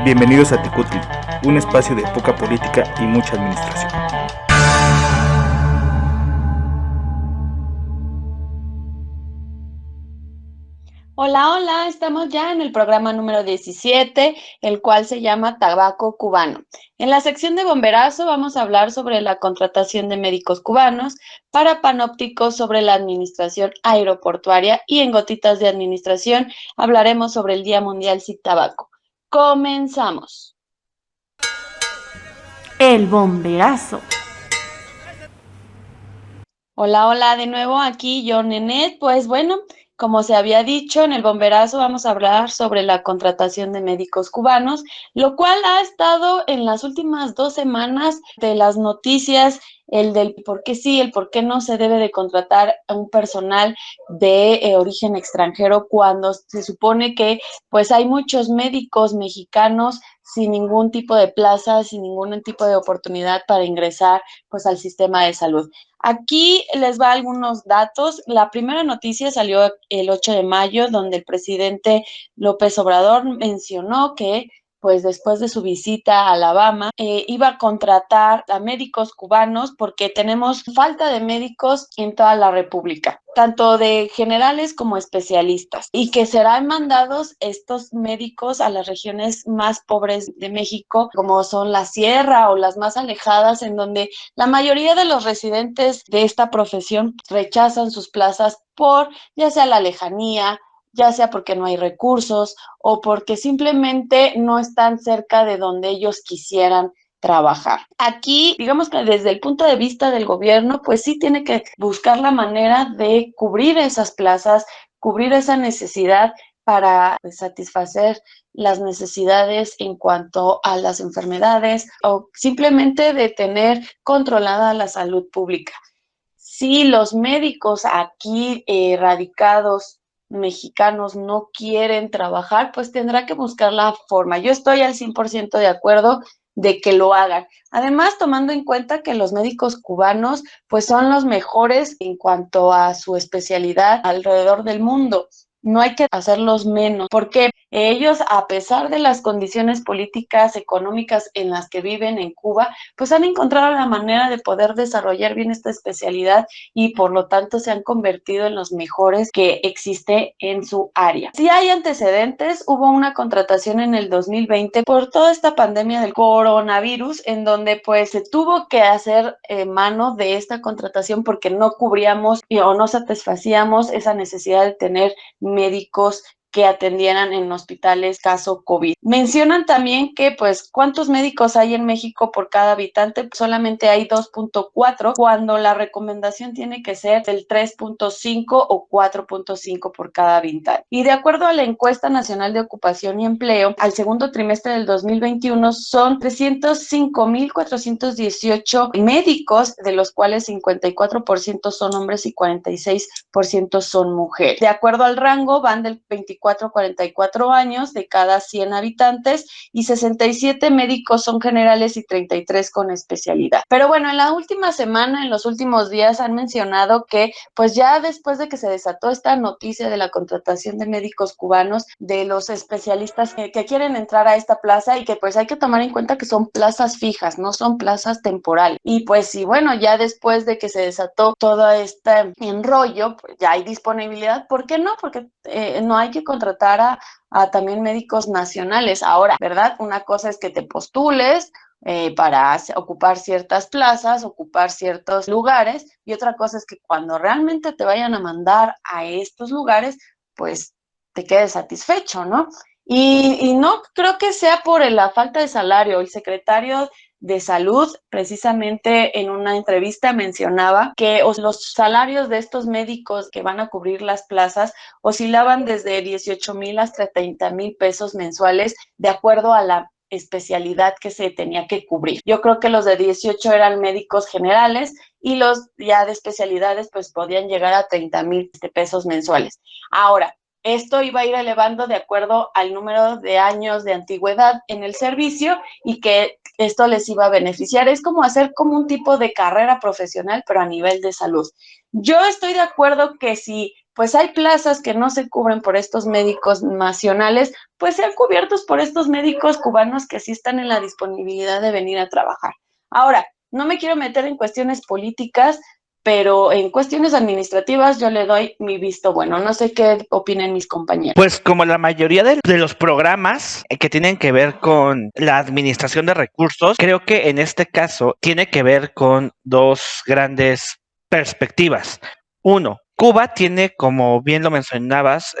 Bienvenidos a Tecutli, un espacio de poca política y mucha administración. Hola, hola, estamos ya en el programa número 17, el cual se llama Tabaco Cubano. En la sección de Bomberazo vamos a hablar sobre la contratación de médicos cubanos, para Panópticos sobre la administración aeroportuaria y en Gotitas de Administración hablaremos sobre el Día Mundial Sin Tabaco. Comenzamos. El Bomberazo. Hola, hola, de nuevo aquí yo, Nenet. Pues bueno, como se había dicho, en el Bomberazo vamos a hablar sobre la contratación de médicos cubanos, lo cual ha estado en las últimas 2 semanas de las noticias, el del por qué sí, el por qué no se debe de contratar a un personal de origen extranjero cuando se supone que pues hay muchos médicos mexicanos sin ningún tipo de plaza, sin ningún tipo de oportunidad para ingresar pues al sistema de salud. Aquí les va algunos datos. La primera noticia salió el 8 de mayo, donde el presidente López Obrador mencionó que, pues después de su visita a Alabama, iba a contratar a médicos cubanos porque tenemos falta de médicos en toda la República, tanto de generales como especialistas, y que serán mandados estos médicos a las regiones más pobres de México, como son la sierra o las más alejadas, en donde la mayoría de los residentes de esta profesión rechazan sus plazas por ya sea la lejanía, ya sea porque no hay recursos o porque simplemente no están cerca de donde ellos quisieran trabajar. Aquí, digamos que desde el punto de vista del gobierno, pues sí tiene que buscar la manera de cubrir esas plazas, cubrir esa necesidad para satisfacer las necesidades en cuanto a las enfermedades o simplemente de tener controlada la salud pública. Si los médicos aquí radicados mexicanos no quieren trabajar, pues tendrá que buscar la forma. Yo estoy al 100% de acuerdo de que lo hagan. Además, tomando en cuenta que los médicos cubanos pues son los mejores en cuanto a su especialidad alrededor del mundo. No hay que hacerlos menos, porque ellos, a pesar de las condiciones políticas, económicas en las que viven en Cuba, pues han encontrado la manera de poder desarrollar bien esta especialidad y por lo tanto se han convertido en los mejores que existe en su área. Si hay antecedentes, hubo una contratación en el 2020 por toda esta pandemia del coronavirus, en donde pues se tuvo que hacer mano de esta contratación porque no cubríamos o no satisfacíamos esa necesidad de tener médicos que atendieran en hospitales caso COVID. Mencionan también que, pues, ¿cuántos médicos hay en México por cada habitante? Solamente hay 2.4, cuando la recomendación tiene que ser del 3.5 o 4.5 por cada habitante. Y de acuerdo a la Encuesta Nacional de Ocupación y Empleo, al segundo trimestre del 2021 son 305,418 médicos, de los cuales 54% son hombres y 46% son mujeres. De acuerdo al rango, van del 24 a 44 años de cada 100 habitantes y 67 médicos son generales y 33 con especialidad. Pero bueno, en la última semana, en los últimos días han mencionado que pues ya después de que se desató esta noticia de la contratación de médicos cubanos, de los especialistas que quieren entrar a esta plaza, y que pues hay que tomar en cuenta que son plazas fijas, no son plazas temporales. Y pues sí, bueno, ya después de que se desató todo este enrollo, pues ya hay disponibilidad. ¿Por qué no? Porque no hay que contratar a también médicos nacionales. Ahora, ¿verdad? Una cosa es que te postules para ocupar ciertas plazas, ocupar ciertos lugares, y otra cosa es que cuando realmente te vayan a mandar a estos lugares, pues te quedes satisfecho, ¿no? Y no creo que sea por la falta de salario. El secretario de Salud, precisamente en una entrevista mencionaba que los salarios de estos médicos que van a cubrir las plazas oscilaban desde 18,000 hasta 30,000 pesos mensuales, de acuerdo a la especialidad que se tenía que cubrir. Yo creo que los de 18 eran médicos generales y los ya de especialidades pues podían llegar a 30,000 pesos mensuales. Ahora, esto iba a ir elevando de acuerdo al número de años de antigüedad en el servicio, y que esto les iba a beneficiar. Es como hacer como un tipo de carrera profesional, pero a nivel de salud. Yo estoy de acuerdo que si pues hay plazas que no se cubren por estos médicos nacionales, pues sean cubiertos por estos médicos cubanos que sí están en la disponibilidad de venir a trabajar. Ahora, no me quiero meter en cuestiones políticas, pero en cuestiones administrativas yo le doy mi visto bueno. No sé qué opinen mis compañeros. Pues como la mayoría de los programas que tienen que ver con la administración de recursos, creo que en este caso tiene que ver con dos grandes perspectivas. Uno, Cuba tiene, como bien lo mencionabas,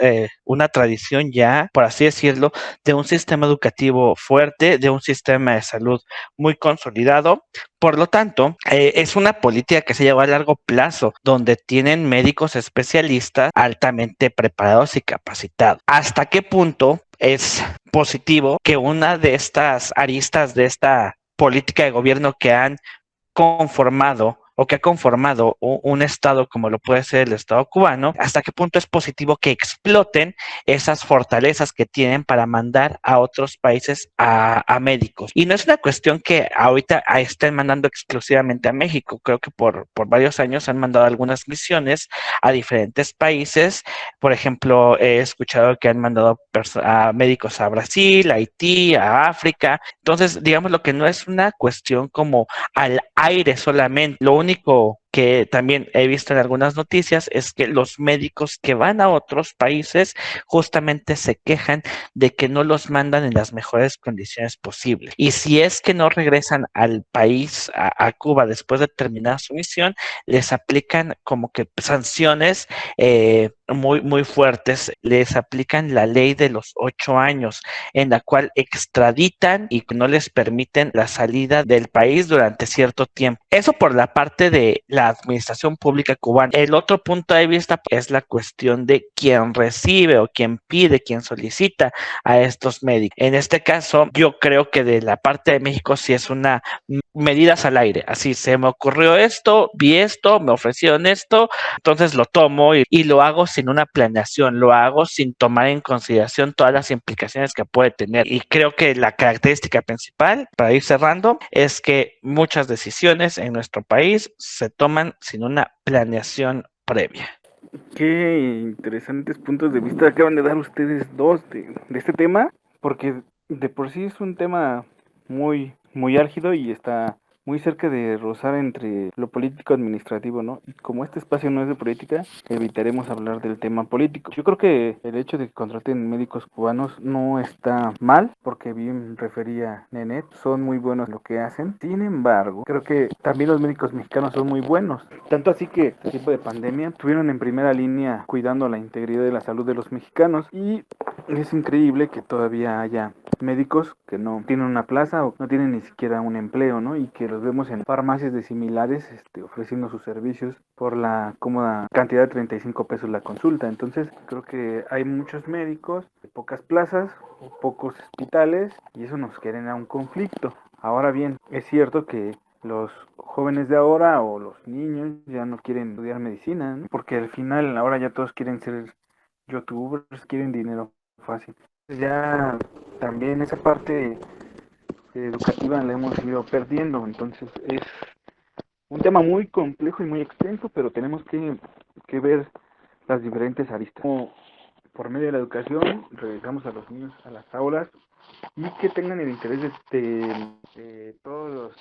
una tradición ya, por así decirlo, de un sistema educativo fuerte, de un sistema de salud muy consolidado. Por lo tanto, es una política que se lleva a largo plazo, donde tienen médicos especialistas altamente preparados y capacitados. ¿Hasta qué punto es positivo que una de estas aristas de esta política de gobierno que han conformado o que ha conformado un estado como lo puede ser el estado cubano, hasta qué punto es positivo que exploten esas fortalezas que tienen para mandar a otros países a médicos? Y no es una cuestión que ahorita estén mandando exclusivamente a México, creo que por varios años han mandado algunas misiones a diferentes países. Por ejemplo, he escuchado que han mandado a médicos a Brasil, a Haití, a África. Entonces, digamos, lo que no es una cuestión como al aire solamente. Lo único que también he visto en algunas noticias es que los médicos que van a otros países justamente se quejan de que no los mandan en las mejores condiciones posibles. Y si es que no regresan al país, a Cuba, después de terminar su misión, les aplican como que sanciones muy fuertes. Les aplican la ley de los 8 años, en la cual extraditan y no les permiten la salida del país durante cierto tiempo. Eso por la parte de la administración pública cubana. El otro punto de vista es la cuestión de quién recibe o quién pide, quién solicita a estos médicos. En este caso, yo creo que de la parte de México sí es una medidas al aire. Así se me ocurrió esto, vi esto, me ofrecieron esto, entonces lo tomo y lo hago sin una planeación, lo hago sin tomar en consideración todas las implicaciones que puede tener. Y creo que la característica principal, para ir cerrando, es que muchas decisiones en nuestro país se toman sin una planeación previa. Qué interesantes puntos de vista acaban de dar ustedes dos de este tema, porque de por sí es un tema muy álgido y está muy cerca de rozar entre lo político administrativo, ¿no? Y como este espacio no es de política, evitaremos hablar del tema político. Yo creo que el hecho de que contraten médicos cubanos no está mal, porque bien refería Nenet, son muy buenos en lo que hacen. Sin embargo, creo que también los médicos mexicanos son muy buenos. Tanto así que en tiempo de pandemia estuvieron en primera línea cuidando la integridad de la salud de los mexicanos, y es increíble que todavía haya médicos que no tienen una plaza o no tienen ni siquiera un empleo, ¿no? Y que los vemos en farmacias de similares ofreciendo sus servicios por la cómoda cantidad de 35 pesos la consulta. Entonces creo que hay muchos médicos, pocas plazas o pocos hospitales, y eso nos genera un conflicto. Ahora bien, es cierto que los jóvenes de ahora o los niños ya no quieren estudiar medicina, ¿no? Porque al final ahora ya todos quieren ser youtubers, quieren dinero fácil. Ya también esa parte educativa la hemos ido perdiendo, entonces es un tema muy complejo y muy extenso, pero tenemos que ver las diferentes aristas. Como por medio de la educación regresamos a los niños a las aulas y que tengan el interés de todos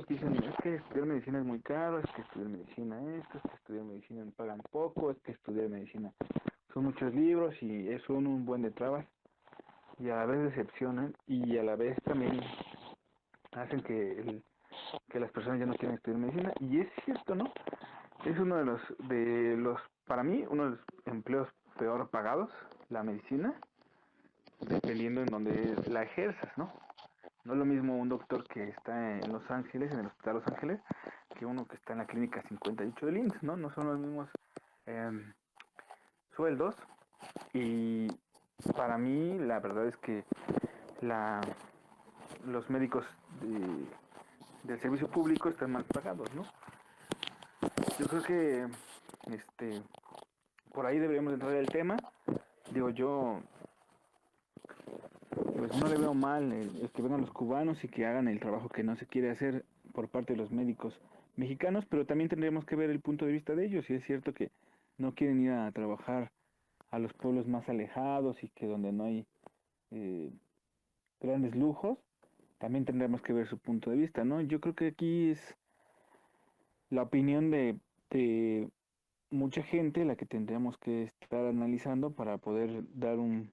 dicen, es que estudiar medicina es muy caro, es que estudiar medicina esto, es que estudiar medicina me pagan poco, es que estudiar medicina son muchos libros y es un buen de trabas, y a la vez decepcionan y a la vez también hacen que las personas ya no quieren estudiar medicina. Y es cierto, ¿no? Es uno de los para mí uno de los empleos peor pagados, la medicina, dependiendo en donde la ejerzas, ¿no? No es lo mismo un doctor que está en Los Ángeles, en el Hospital Los Ángeles, que uno que está en la Clínica 58 del IMSS, ¿no? No son los mismos eh, sueldos. Y para mí la verdad es que la los médicos del servicio público están mal pagados, ¿no? Yo creo que por ahí deberíamos entrar el tema. Digo, yo pues no le veo mal el que vengan los cubanos y que hagan el trabajo que no se quiere hacer por parte de los médicos mexicanos, pero también tendríamos que ver el punto de vista de ellos. Y es cierto que no quieren ir a trabajar a los pueblos más alejados y que donde no hay eh, grandes lujos, también tendremos que ver su punto de vista, ¿no? Yo creo que aquí es la opinión de mucha gente la que tendríamos que estar analizando para poder dar un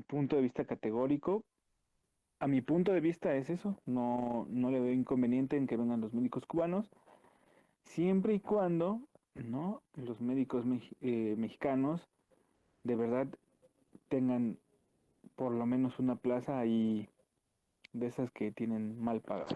punto de vista categórico. A mi punto de vista es eso, no le veo inconveniente en que vengan los médicos cubanos, siempre y cuando, ¿no? Los médicos mexicanos de verdad tengan por lo menos una plaza ahí de esas que tienen mal pagadas.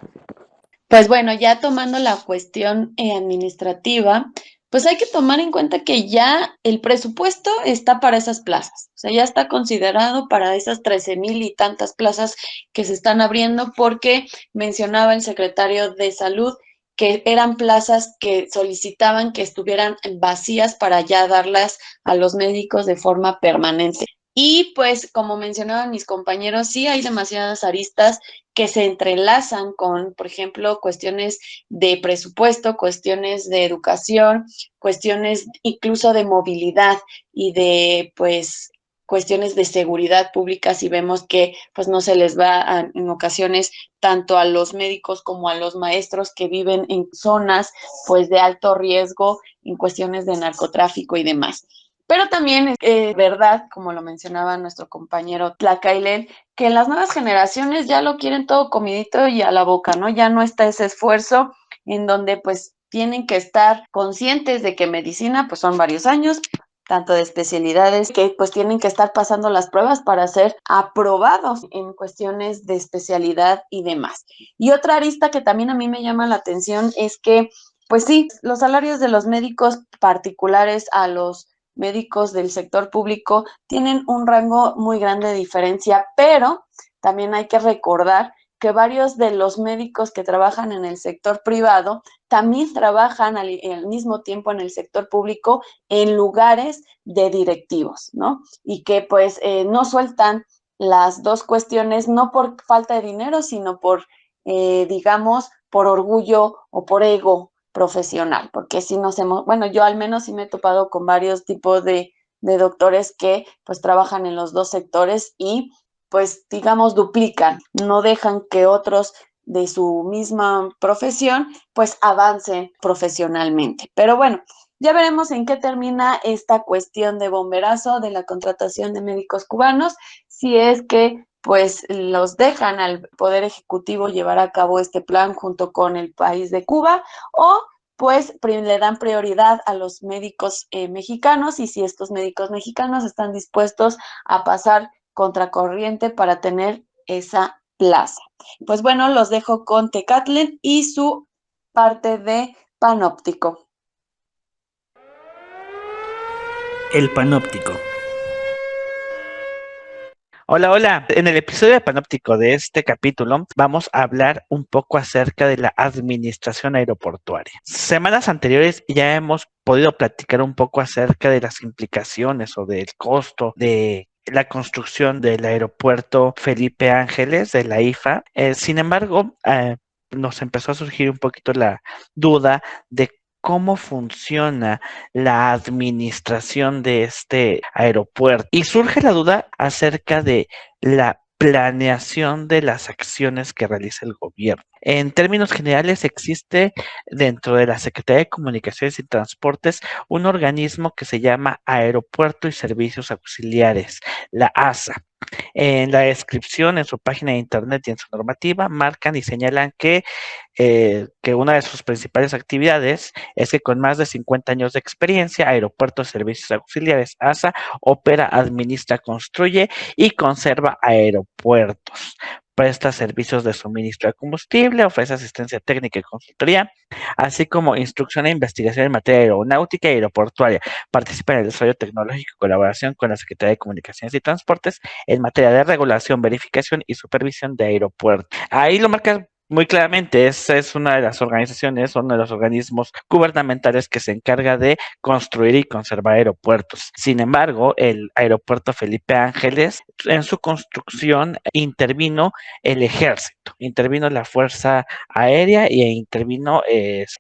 Pues bueno, ya tomando la cuestión administrativa, pues hay que tomar en cuenta que ya el presupuesto está para esas plazas, o sea, ya está considerado para esas 13,000 y tantas plazas que se están abriendo, porque mencionaba el secretario de Salud que eran plazas que solicitaban que estuvieran vacías para ya darlas a los médicos de forma permanente. Y pues, como mencionaban mis compañeros, sí hay demasiadas aristas que se entrelazan con, por ejemplo, cuestiones de presupuesto, cuestiones de educación, cuestiones incluso de movilidad y de, pues, cuestiones de seguridad pública, si vemos que pues no se les va en ocasiones tanto a los médicos como a los maestros que viven en zonas pues de alto riesgo en cuestiones de narcotráfico y demás. Pero también es verdad, como lo mencionaba nuestro compañero Tlacailel, que las nuevas generaciones ya lo quieren todo comidito y a la boca, ¿no? Ya no está ese esfuerzo en donde pues tienen que estar conscientes de que medicina pues son varios años, tanto de especialidades que pues tienen que estar pasando las pruebas para ser aprobados en cuestiones de especialidad y demás. Y otra arista que también a mí me llama la atención es que pues sí, los salarios de los médicos particulares a los médicos del sector público tienen un rango muy grande de diferencia, pero también hay que recordar que varios de los médicos que trabajan en el sector privado también trabajan al mismo tiempo en el sector público en lugares de directivos, ¿no? Y que pues no sueltan las dos cuestiones, no por falta de dinero, sino por, digamos, por orgullo o por ego profesional, porque si nos hemos, bueno, yo al menos sí me he topado con varios tipos de doctores que pues trabajan en los dos sectores y pues digamos duplican, no dejan que otros de su misma profesión pues avancen profesionalmente. Pero bueno, ya veremos en qué termina esta cuestión de bomberazo de la contratación de médicos cubanos, si es que pues los dejan al Poder Ejecutivo llevar a cabo este plan junto con el país de Cuba, o pues le dan prioridad a los médicos mexicanos, y si estos médicos mexicanos están dispuestos a pasar contracorriente para tener esa plaza. Pues bueno, los dejo con Tecatlen y su parte de Panóptico. El Panóptico. Hola, hola. En el episodio de Panóptico de este capítulo vamos a hablar un poco acerca de la administración aeroportuaria. Semanas anteriores ya hemos podido platicar un poco acerca de las implicaciones o del costo de la construcción del aeropuerto Felipe Ángeles de la IFA. Sin embargo, nos empezó a surgir un poquito la duda de cómo funciona la administración de este aeropuerto. Y surge la duda acerca de la planeación de las acciones que realiza el gobierno. En términos generales, existe dentro de la Secretaría de Comunicaciones y Transportes un organismo que se llama Aeropuerto y Servicios Auxiliares, la ASA. En la descripción, en su página de internet y en su normativa, marcan y señalan que una de sus principales actividades es que con más de 50 años de experiencia, Aeropuertos Servicios Auxiliares ASA opera, administra, construye y conserva aeropuertos. Presta servicios de suministro de combustible, ofrece asistencia técnica y consultoría, así como instrucción e investigación en materia aeronáutica y aeroportuaria. Participa en el desarrollo tecnológico y colaboración con la Secretaría de Comunicaciones y Transportes en materia de regulación, verificación y supervisión de aeropuertos. Ahí lo marca muy claramente. Esa es una de las organizaciones, uno de los organismos gubernamentales que se encarga de construir y conservar aeropuertos. Sin embargo, el aeropuerto Felipe Ángeles, en su construcción intervino el ejército, intervino la Fuerza Aérea e intervino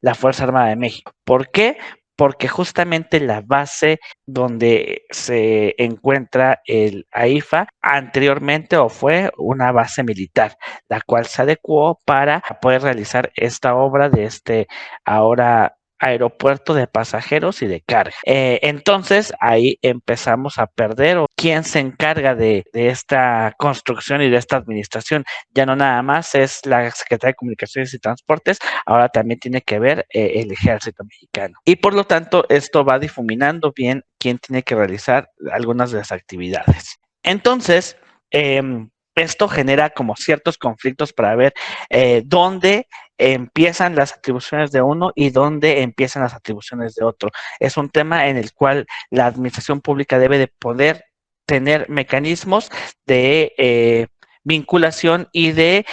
la Fuerza Armada de México. ¿Por qué? porque justamente la base donde se encuentra el AIFA anteriormente o fue una base militar, la cual se adecuó para poder realizar esta obra de este ahora aeropuerto de pasajeros y de carga. Entonces ahí empezamos a perder o quién se encarga de esta construcción y de esta administración. Ya no nada más es la Secretaría de Comunicaciones y Transportes, ahora también tiene que ver el ejército mexicano. Y por lo tanto, esto va difuminando bien quién tiene que realizar algunas de las actividades. Entonces, esto genera como ciertos conflictos para ver dónde empiezan las atribuciones de uno y dónde empiezan las atribuciones de otro. Es un tema en el cual la administración pública debe de poder tener mecanismos de vinculación y de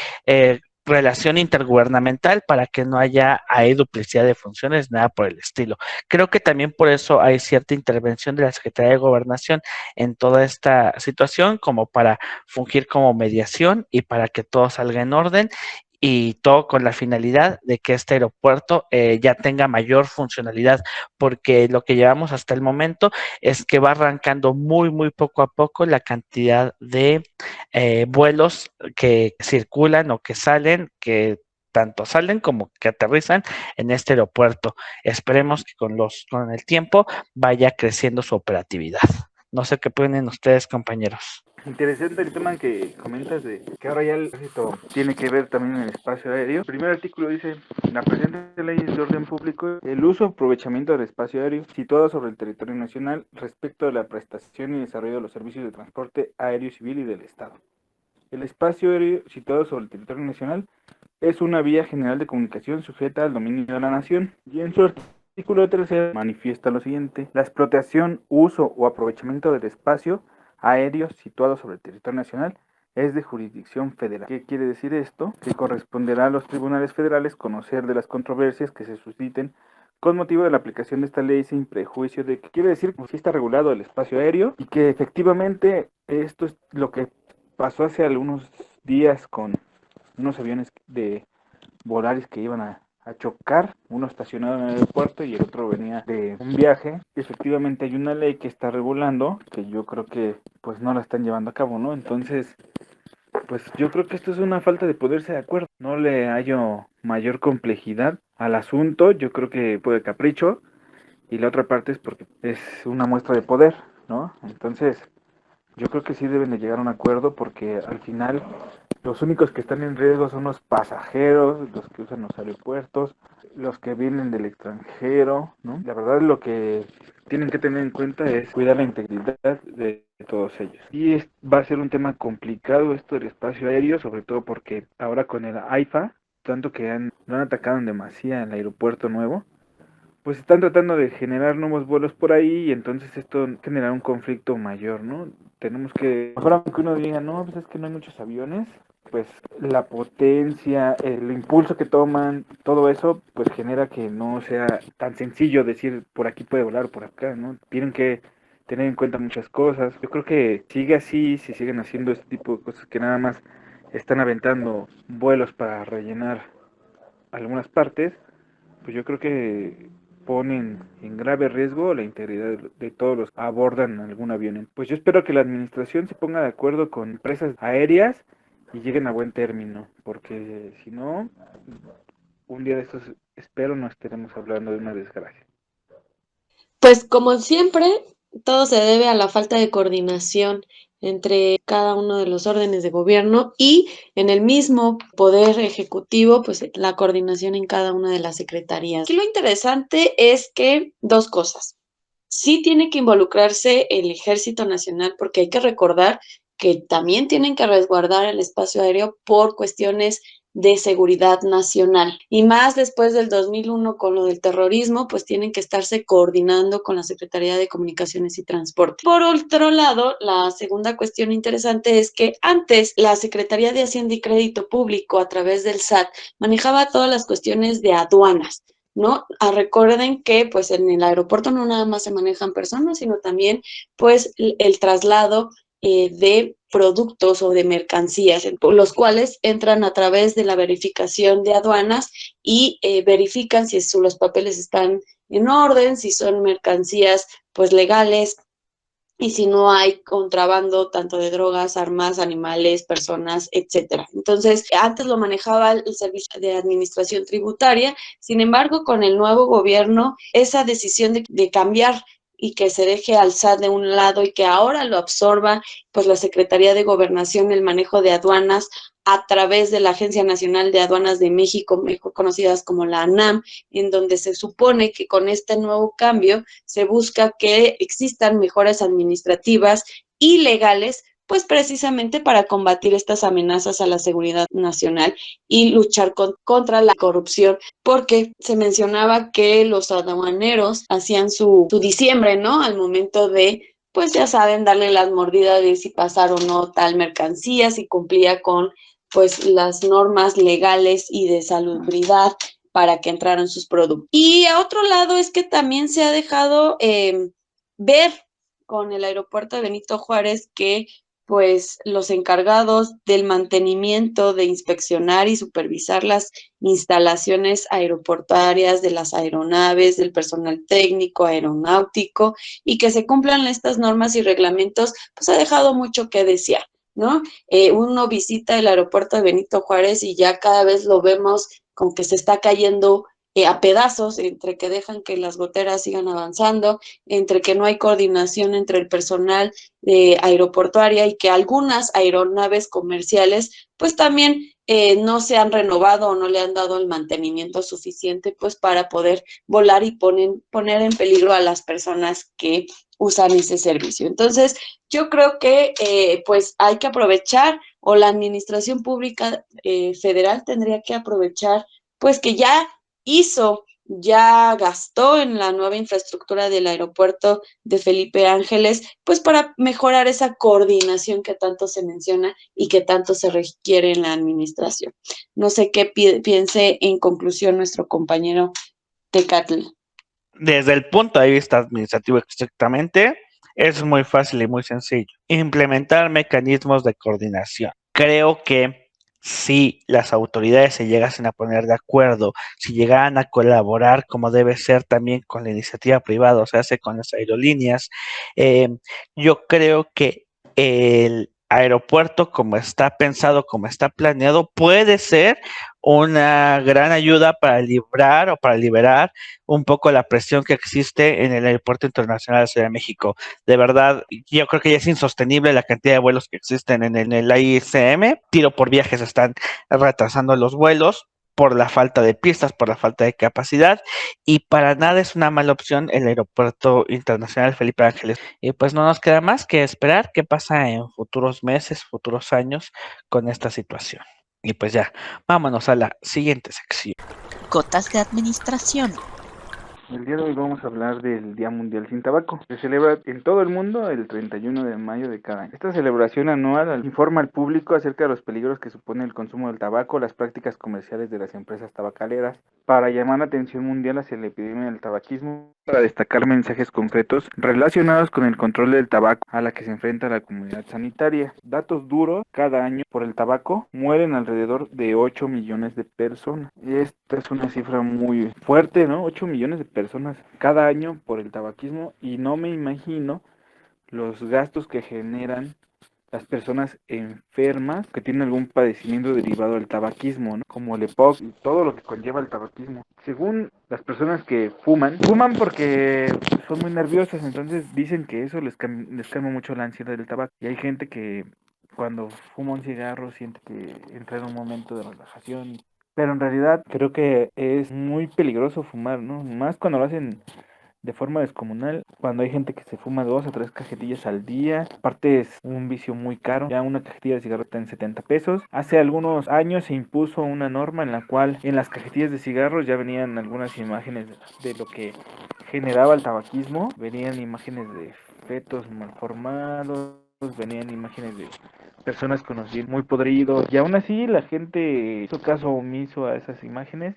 relación intergubernamental para que no haya ahí duplicidad de funciones, nada por el estilo. Creo que también por eso hay cierta intervención de la Secretaría de Gobernación en toda esta situación, como para fungir como mediación y para que todo salga en orden y todo con la finalidad de que este aeropuerto ya tenga mayor funcionalidad, porque lo que llevamos hasta el momento es que va arrancando muy, muy poco a poco la cantidad de vuelos que circulan o que salen, que tanto salen como que aterrizan en este aeropuerto. Esperemos que con el tiempo vaya creciendo su operatividad. No sé qué ponen ustedes, compañeros. Interesante el tema que comentas de que ahora ya el ejército tiene que ver también en el espacio aéreo. El primer artículo dice: la presente ley de orden público, el uso o aprovechamiento del espacio aéreo situado sobre el territorio nacional respecto de la prestación y desarrollo de los servicios de transporte aéreo civil y del Estado. El espacio aéreo situado sobre el territorio nacional es una vía general de comunicación sujeta al dominio de la nación. Y en su artículo 3 manifiesta lo siguiente: la explotación, uso o aprovechamiento del espacio aéreo situado sobre el territorio nacional es de jurisdicción federal. ¿Qué quiere decir esto? Que corresponderá a los tribunales federales conocer de las controversias que se susciten con motivo de la aplicación de esta ley sin prejuicio de que quiere decir que sí está regulado el espacio aéreo y que efectivamente esto es lo que pasó hace algunos días con unos aviones de Volaris que iban a chocar, uno estacionado en el aeropuerto y el otro venía de un viaje. Efectivamente hay una ley que está regulando, que yo creo que pues no la están llevando a cabo, ¿no? Entonces, pues yo creo que esto es una falta de ponerse de acuerdo. No le hallo mayor complejidad al asunto, yo creo que puede capricho, y la otra parte es porque es una muestra de poder, ¿no? Entonces, yo creo que sí deben de llegar a un acuerdo porque al final los únicos que están en riesgo son los pasajeros, los que usan los aeropuertos, los que vienen del extranjero, ¿no? La verdad lo que tienen que tener en cuenta es cuidar la integridad de todos ellos. Y va a ser un tema complicado esto del espacio aéreo, sobre todo porque ahora con el AIFA, tanto que lo han atacado en demasía en el aeropuerto nuevo, pues están tratando de generar nuevos vuelos por ahí y entonces esto genera un conflicto mayor, ¿no? Tenemos que, mejor aunque uno diga, no, pues es que no hay muchos aviones, pues la potencia, el impulso que toman, todo eso, pues genera que no sea tan sencillo decir por aquí puede volar o por acá, ¿no? Tienen que tener en cuenta muchas cosas. Yo creo que sigue así, si siguen haciendo este tipo de cosas que nada más están aventando vuelos para rellenar algunas partes, pues yo creo que ponen en grave riesgo la integridad de todos los que abordan algún avión. Pues yo espero que la administración se ponga de acuerdo con empresas aéreas y lleguen a buen término, porque si no, un día de estos espero no estaremos hablando de una desgracia. Pues como siempre, todo se debe a la falta de coordinación entre cada uno de los órdenes de gobierno y en el mismo poder ejecutivo, pues la coordinación en cada una de las secretarías. Aquí lo interesante es que dos cosas. Sí tiene que involucrarse el Ejército Nacional porque hay que recordar que también tienen que resguardar el espacio aéreo por cuestiones de seguridad nacional. Y más después del 2001 con lo del terrorismo, pues tienen que estarse coordinando con la Secretaría de Comunicaciones y Transporte. Por otro lado, la segunda cuestión interesante es que antes la Secretaría de Hacienda y Crédito Público a través del SAT manejaba todas las cuestiones de aduanas, ¿no? Recuerden que pues en el aeropuerto no nada más se manejan personas, sino también pues el traslado de productos o de mercancías, los cuales entran a través de la verificación de aduanas y verifican si los papeles están en orden, si son mercancías pues legales, y si no hay contrabando tanto de drogas, armas, animales, personas, etcétera. Entonces, antes lo manejaba el Servicio de Administración Tributaria, sin embargo, con el nuevo gobierno, esa decisión de cambiar y que se deje al SAT de un lado y que ahora lo absorba pues la Secretaría de Gobernación, el manejo de aduanas a través de la Agencia Nacional de Aduanas de México, mejor conocidas como la ANAM, en donde se supone que con este nuevo cambio se busca que existan mejoras administrativas y legales, pues precisamente para combatir estas amenazas a la seguridad nacional y luchar contra la corrupción, porque se mencionaba que los aduaneros hacían su diciembre, ¿no? Al momento de, pues ya saben, darle las mordidas de si pasar o no tal mercancía, si cumplía con pues las normas legales y de salubridad para que entraran sus productos. Y a otro lado es que también se ha dejado ver con el aeropuerto de Benito Juárez que pues los encargados del mantenimiento, de inspeccionar y supervisar las instalaciones aeroportuarias de las aeronaves, del personal técnico, aeronáutico, y que se cumplan estas normas y reglamentos, pues ha dejado mucho que desear, ¿no? Uno visita el aeropuerto de Benito Juárez y ya cada vez lo vemos como que se está cayendo a pedazos, entre que dejan que las goteras sigan avanzando, entre que no hay coordinación entre el personal aeroportuaria y que algunas aeronaves comerciales pues también no se han renovado o no le han dado el mantenimiento suficiente pues para poder volar y poner en peligro a las personas que usan ese servicio. Entonces, yo creo que pues hay que aprovechar, o la administración pública federal tendría que aprovechar pues que ya gastó en la nueva infraestructura del aeropuerto de Felipe Ángeles, pues para mejorar esa coordinación que tanto se menciona y que tanto se requiere en la administración. No sé qué piense en conclusión nuestro compañero Tecatl. Desde el punto de vista administrativo estrictamente, es muy fácil y muy sencillo. Implementar mecanismos de coordinación. Creo que si las autoridades se llegasen a poner de acuerdo, si llegaran a colaborar como debe ser también con la iniciativa privada, o sea, con las aerolíneas, yo creo que el aeropuerto, como está pensado, como está planeado, puede ser una gran ayuda para librar o para liberar un poco la presión que existe en el Aeropuerto Internacional de Ciudad de México. De verdad, yo creo que ya es insostenible la cantidad de vuelos que existen en el AICM. Tiro por viajes están retrasando los vuelos por la falta de pistas, por la falta de capacidad, y para nada es una mala opción el Aeropuerto Internacional Felipe Ángeles. Y pues no nos queda más que esperar qué pasa en futuros meses, futuros años con esta situación. Y pues ya, vámonos a la siguiente sección. Gotas de administración. El día de hoy vamos a hablar del Día Mundial Sin Tabaco. Se celebra en todo el mundo el 31 de mayo de cada año. Esta celebración anual informa al público acerca de los peligros que supone el consumo del tabaco, las prácticas comerciales de las empresas tabacaleras, para llamar la atención mundial hacia la epidemia del tabaquismo, para destacar mensajes concretos relacionados con el control del tabaco a la que se enfrenta la comunidad sanitaria. Datos duros: cada año por el tabaco mueren alrededor de 8 millones de personas. Esta es una cifra muy fuerte, ¿no? 8 millones de personas cada año por el tabaquismo, y no me imagino los gastos que generan las personas enfermas que tienen algún padecimiento derivado del tabaquismo, ¿no? Como el EPOC y todo lo que conlleva el tabaquismo. Según las personas que fuman porque son muy nerviosas, entonces dicen que eso les calma mucho la ansiedad del tabaco. Y hay gente que cuando fuma un cigarro siente que entra en un momento de relajación. Pero en realidad creo que es muy peligroso fumar, ¿no? Más cuando lo hacen de forma descomunal, cuando hay gente que se fuma 2 o 3 cajetillas al día. Aparte es un vicio muy caro, ya una cajetilla de cigarro está en 70 pesos. Hace algunos años se impuso una norma en la cual en las cajetillas de cigarros ya venían algunas imágenes de lo que generaba el tabaquismo, venían imágenes de fetos malformados, venían imágenes de personas conocidas muy podridos, y aún así la gente hizo caso omiso a esas imágenes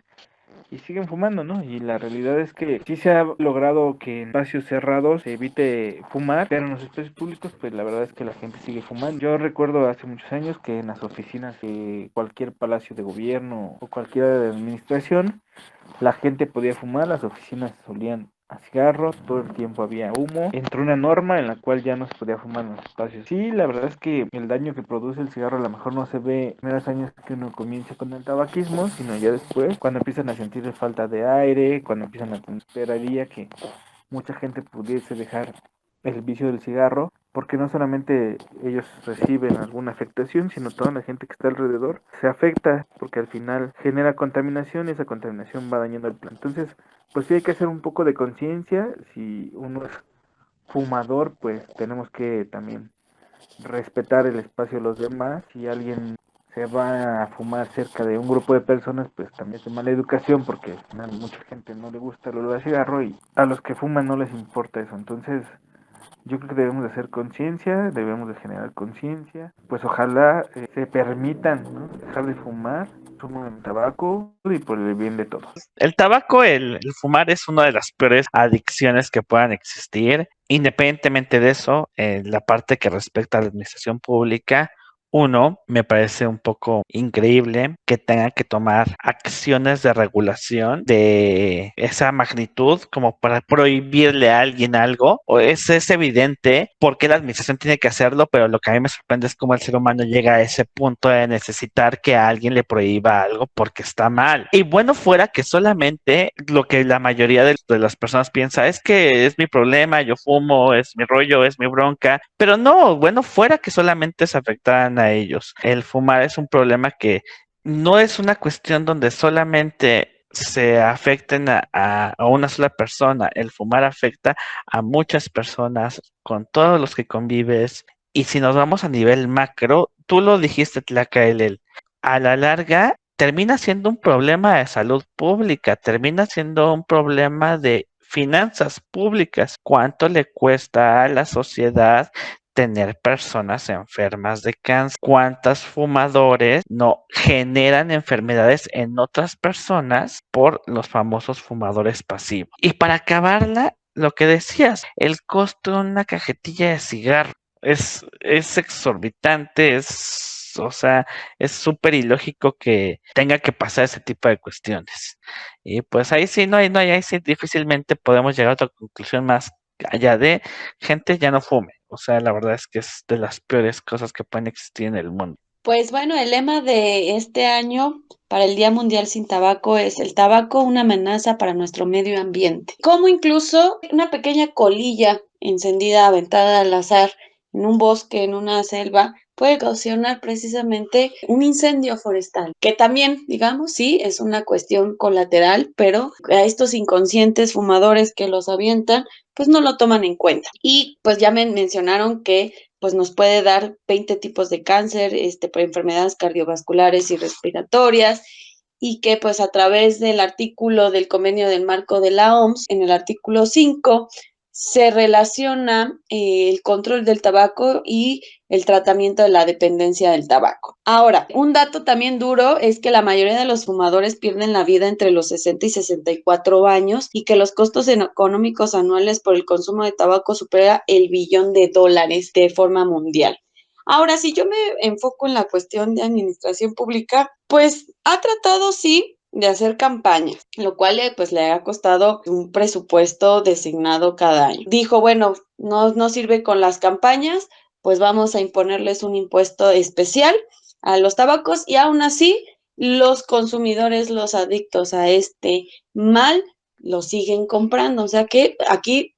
y siguen fumando, ¿no? Y la realidad es que sí se ha logrado que en espacios cerrados se evite fumar, pero en los espacios públicos, pues la verdad es que la gente sigue fumando. Yo recuerdo hace muchos años que en las oficinas de cualquier palacio de gobierno o cualquier de administración, la gente podía fumar, las oficinas olían a cigarros, todo el tiempo había humo. Entró una norma en la cual ya no se podía fumar en los espacios. Sí, la verdad es que el daño que produce el cigarro a lo mejor no se ve en los primeros años que uno comienza con el tabaquismo, sino ya después, cuando empiezan a sentir falta de aire, cuando empiezan a tener, esperaría que mucha gente pudiese dejar el vicio del cigarro, porque no solamente ellos reciben alguna afectación, sino toda la gente que está alrededor se afecta, porque al final genera contaminación y esa contaminación va dañando el planeta. Entonces, pues sí hay que hacer un poco de conciencia. Si uno es fumador, pues tenemos que también respetar el espacio de los demás. Si alguien se va a fumar cerca de un grupo de personas, pues también es de mala educación, porque a mucha gente no le gusta el olor a cigarro y a los que fuman no les importa eso. Entonces, yo creo que debemos de hacer conciencia, debemos de generar conciencia, pues ojalá se permitan, ¿no?, dejar de fumar, fumen tabaco y por el bien de todos. El tabaco, el fumar es una de las peores adicciones que puedan existir. Independientemente de eso, la parte que respecta a la administración pública, uno, me parece un poco increíble que tengan que tomar acciones de regulación de esa magnitud como para prohibirle a alguien algo. O es evidente por qué la administración tiene que hacerlo, pero lo que a mí me sorprende es cómo el ser humano llega a ese punto de necesitar que a alguien le prohíba algo porque está mal. Y bueno, fuera que solamente lo que la mayoría de las personas piensa es que es mi problema, yo fumo, es mi rollo, es mi bronca, pero no, bueno, fuera que solamente se afectaran a ellos. El fumar es un problema que no es una cuestión donde solamente se afecten a una sola persona. El fumar afecta a muchas personas con todos los que convives. Y si nos vamos a nivel macro, tú lo dijiste, Tlacaelel, a la larga termina siendo un problema de salud pública, termina siendo un problema de finanzas públicas. ¿Cuánto le cuesta a la sociedad tener personas enfermas de cáncer? ¿Cuántos fumadores no generan enfermedades en otras personas por los famosos fumadores pasivos? Y para acabarla, lo que decías, el costo de una cajetilla de cigarro es exorbitante, o sea, es súper ilógico que tenga que pasar ese tipo de cuestiones. Y pues ahí sí, ahí sí difícilmente podemos llegar a otra conclusión más allá de gente ya no fume. O sea, la verdad es que es de las peores cosas que pueden existir en el mundo. Pues bueno, el lema de este año para el Día Mundial sin Tabaco es el tabaco, una amenaza para nuestro medio ambiente. Como incluso una pequeña colilla encendida, aventada al azar en un bosque, en una selva, puede ocasionar precisamente un incendio forestal, que también, digamos, sí, es una cuestión colateral, pero a estos inconscientes fumadores que los avientan, pues no lo toman en cuenta. Y pues ya me mencionaron que pues nos puede dar 20 tipos de cáncer, por enfermedades cardiovasculares y respiratorias, y que pues a través del artículo del convenio del marco de la OMS, en el artículo 5, se relaciona el control del tabaco y el tratamiento de la dependencia del tabaco. Ahora, un dato también duro es que la mayoría de los fumadores pierden la vida entre los 60 y 64 años y que los costos económicos anuales por el consumo de tabaco supera el $1 billón de forma mundial. Ahora, si yo me enfoco en la cuestión de administración pública, pues ha tratado, sí, de hacer campañas, lo cual pues le ha costado un presupuesto designado cada año. Dijo, bueno, no sirve con las campañas, pues vamos a imponerles un impuesto especial a los tabacos y aún así los consumidores, los adictos a este mal, lo siguen comprando. O sea que aquí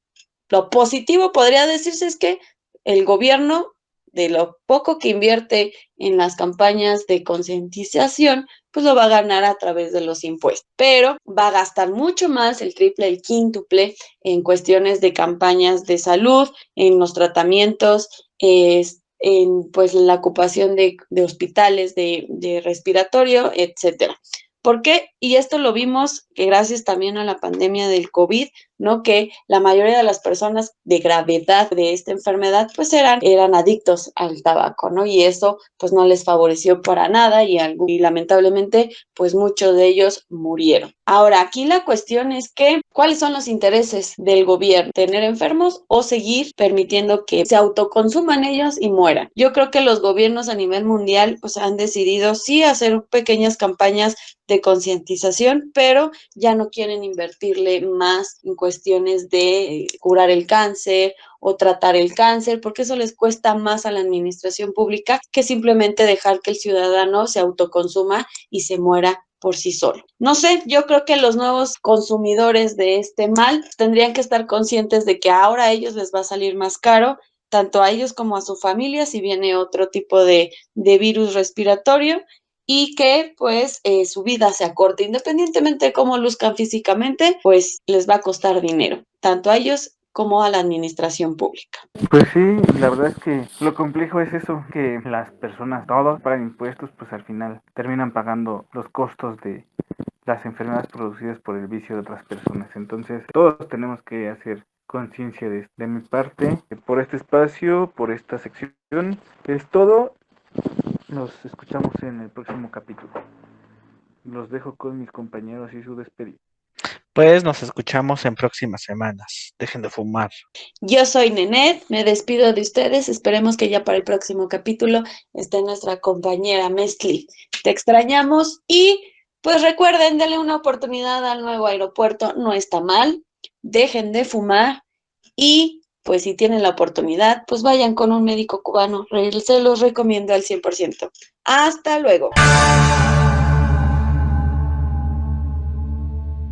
lo positivo podría decirse es que el gobierno, de lo poco que invierte en las campañas de concientización, pues lo va a ganar a través de los impuestos. Pero va a gastar mucho más, el triple, el quíntuple, en cuestiones de campañas de salud, en los tratamientos, en pues la ocupación de hospitales de respiratorio, etcétera. ¿Por qué? Y esto lo vimos que gracias también a la pandemia del COVID, ¿no? Que la mayoría de las personas de gravedad de esta enfermedad pues eran adictos al tabaco, ¿no? Y eso pues no les favoreció para nada y lamentablemente pues muchos de ellos murieron. Ahora, aquí la cuestión es que, ¿cuáles son los intereses del gobierno? ¿Tener enfermos o seguir permitiendo que se autoconsuman ellos y mueran? Yo creo que los gobiernos a nivel mundial pues han decidido sí hacer pequeñas campañas de concientización, pero ya no quieren invertirle más en cuestiones de curar el cáncer o tratar el cáncer, porque eso les cuesta más a la administración pública que simplemente dejar que el ciudadano se autoconsuma y se muera por sí solo. No sé, yo creo que los nuevos consumidores de este mal tendrían que estar conscientes de que ahora a ellos les va a salir más caro, tanto a ellos como a su familia, si viene otro tipo de virus respiratorio, y que pues su vida se acorte, independientemente de cómo luzcan físicamente, pues les va a costar dinero, tanto a ellos como a la administración pública. Pues sí, la verdad es que lo complejo es eso, que las personas, todos pagan impuestos, pues al final terminan pagando los costos de las enfermedades producidas por el vicio de otras personas. Entonces, todos tenemos que hacer conciencia de mi parte, por este espacio, por esta sección. Es todo. Nos escuchamos en el próximo capítulo. Los dejo con mis compañeros y su despedida. Pues nos escuchamos en próximas semanas. Dejen de fumar. Yo soy Nenet, me despido de ustedes, esperemos que ya para el próximo capítulo esté nuestra compañera Mezcli. Te extrañamos y pues recuerden, denle una oportunidad al nuevo aeropuerto, no está mal, dejen de fumar y pues si tienen la oportunidad, pues vayan con un médico cubano, se los recomiendo al 100%. Hasta luego.